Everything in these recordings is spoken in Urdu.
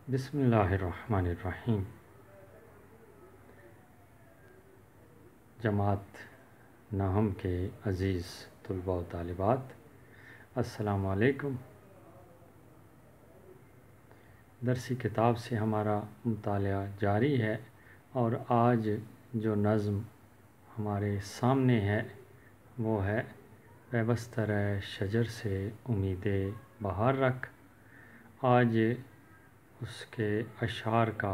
بسم اللہ الرحمن الرحیم۔ جماعت ناہم کے عزیز طلباء و طالبات، السلام علیکم۔ درسی کتاب سے ہمارا مطالعہ جاری ہے اور آج جو نظم ہمارے سامنے ہے وہ ہے پیوستر شجر سے امید بہار رکھ۔ آج اس کے اشعار کا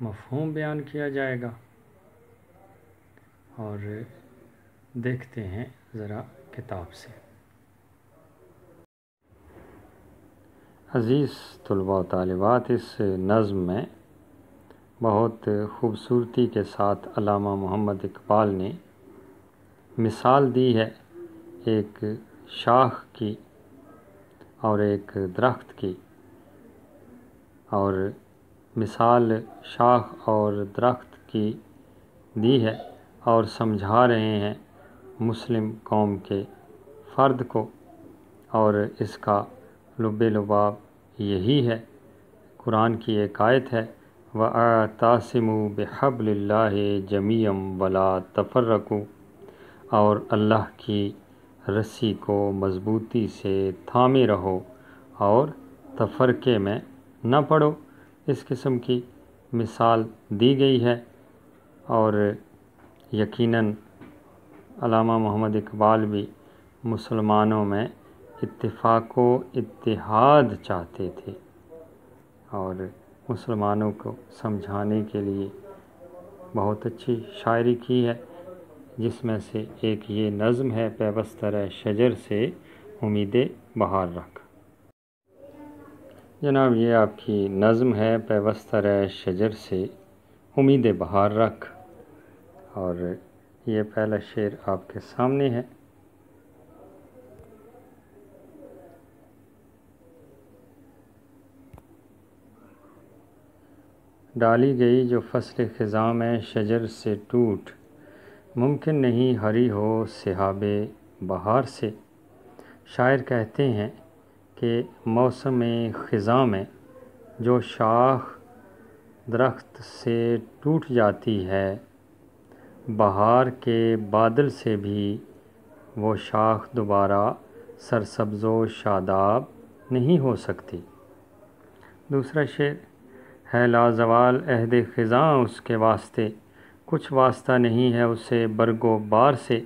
مفہوم بیان کیا جائے گا اور دیکھتے ہیں ذرا کتاب سے۔ عزیز طلباء و طالبات، اس نظم میں بہت خوبصورتی کے ساتھ علامہ محمد اقبال نے مثال دی ہے ایک شاخ کی اور ایک درخت کی، اور مثال شاخ اور درخت کی دی ہے اور سمجھا رہے ہیں مسلم قوم کے فرد کو، اور اس کا لب لباب یہی ہے۔ قرآن کی ایک آیت ہے وَاعْتَصِمُوا بِحَبْلِ اللَّهِ جَمِيعًا وَلَا تَفَرَّقُوا، اور اللہ کی رسی کو مضبوطی سے تھامے رہو اور تفرقے میں نہ پڑو۔ اس قسم کی مثال دی گئی ہے، اور یقیناً علامہ محمد اقبال بھی مسلمانوں میں اتفاق و اتحاد چاہتے تھے، اور مسلمانوں کو سمجھانے کے لیے بہت اچھی شاعری کی ہے، جس میں سے ایک یہ نظم ہے پیوستر شجر سے امید بہار رکھ۔ جناب، یہ آپ کی نظم ہے پیوستر شجر سے امید بہار رکھ، اور یہ پہلا شعر آپ کے سامنے ہے۔ ڈالی گئی جو فصل خزاں میں شجر سے ٹوٹ، ممکن نہیں ہری ہو سحاب بہار سے۔ شاعر کہتے ہیں کہ موسم خزاں میں جو شاخ درخت سے ٹوٹ جاتی ہے، بہار کے بادل سے بھی وہ شاخ دوبارہ سرسبز و شاداب نہیں ہو سکتی۔ دوسرا شعر ہے لازوال عہد خزاں اس کے واسطے، کچھ واسطہ نہیں ہے اسے برگ و بار سے۔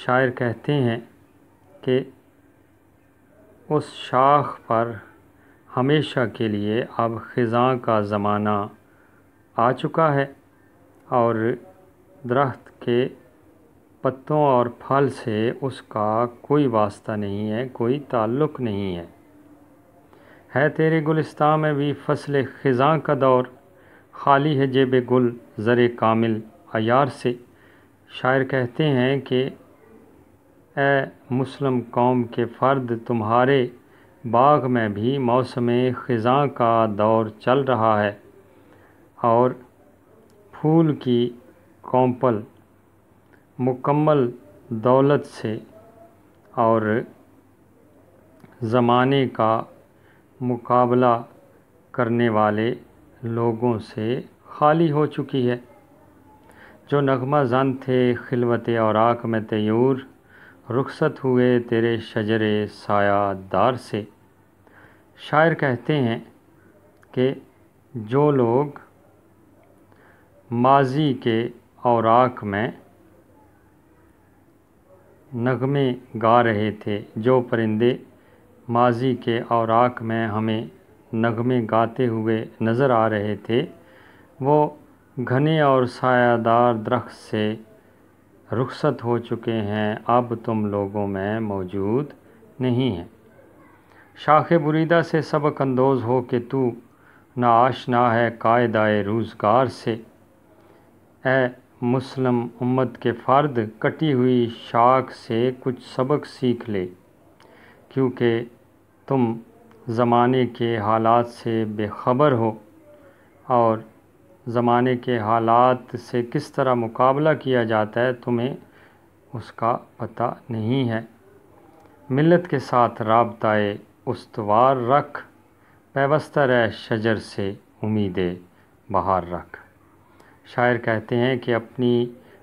شاعر کہتے ہیں کہ اس شاخ پر ہمیشہ کے لیے اب خزاں کا زمانہ آ چکا ہے، اور درخت کے پتوں اور پھل سے اس کا کوئی واسطہ نہیں ہے، کوئی تعلق نہیں ہے تیرے گلستاں میں بھی فصل خزاں کا دور، خالی ہے جیب گل زر کامل عیار سے۔ شاعر کہتے ہیں کہ اے مسلم قوم کے فرد، تمہارے باغ میں بھی موسم خزاں کا دور چل رہا ہے، اور پھول کی کومپل مکمل دولت سے اور زمانے کا مقابلہ کرنے والے لوگوں سے خالی ہو چکی ہے۔ جو نغمہ زن تھے خلوت اوراق میں طیور، رخصت ہوئے تیرے شجر سایہ دار سے۔ شاعر کہتے ہیں کہ جو لوگ ماضی کے اوراق میں نغمے گا رہے تھے، جو پرندے ماضی کے اوراق میں ہمیں نغمے گاتے ہوئے نظر آ رہے تھے، وہ گھنے اور سایہ دار درخت سے رخصت ہو چکے ہیں، اب تم لوگوں میں موجود نہیں ہیں۔ شاخ بریدہ سے سبق اندوز ہو کہ تو نا آشنا ہے قاعدہ روزگار سے۔ اے مسلم امت کے فرد، کٹی ہوئی شاخ سے کچھ سبق سیکھ لے، کیونکہ تم زمانے کے حالات سے بے خبر ہو، اور زمانے کے حالات سے کس طرح مقابلہ کیا جاتا ہے تمہیں اس کا پتہ نہیں ہے۔ ملت کے ساتھ رابطہ استوار رکھ، پیوستہ رہ شجر سے امید بہار رکھ۔ شاعر کہتے ہیں کہ اپنی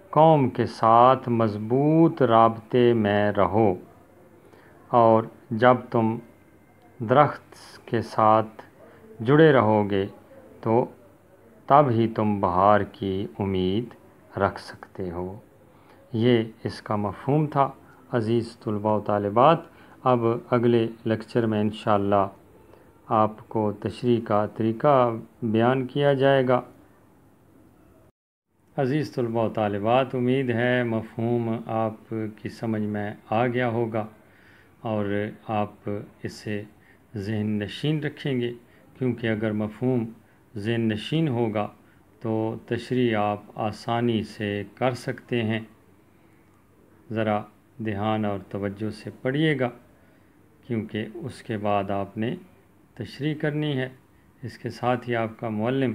قوم کے ساتھ مضبوط رابطے میں رہو، اور جب تم درخت کے ساتھ جڑے رہو گے تو تب ہی تم بہار کی امید رکھ سکتے ہو۔ یہ اس کا مفہوم تھا۔ عزیز طلباء و طالبات، اب اگلے لیکچر میں انشاءاللہ آپ کو تشریح کا طریقہ بیان کیا جائے گا۔ عزیز طلباء و طالبات، امید ہے مفہوم آپ کی سمجھ میں آ گیا ہوگا اور آپ اسے ذہن نشین رکھیں گے، کیونکہ اگر مفہوم ذہن نشین ہوگا تو تشریح آپ آسانی سے کر سکتے ہیں۔ ذرا دھیان اور توجہ سے پڑھیے گا، کیونکہ اس کے بعد آپ نے تشریح کرنی ہے۔ اس کے ساتھ ہی آپ کا معلم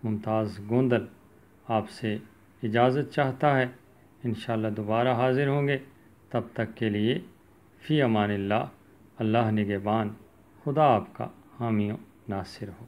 ممتاز گوندل آپ سے اجازت چاہتا ہے۔ انشاءاللہ دوبارہ حاضر ہوں گے، تب تک کے لیے فی امان اللہ۔ اللہ نگہبان، خدا آپ کا حامی و ناصر ہو۔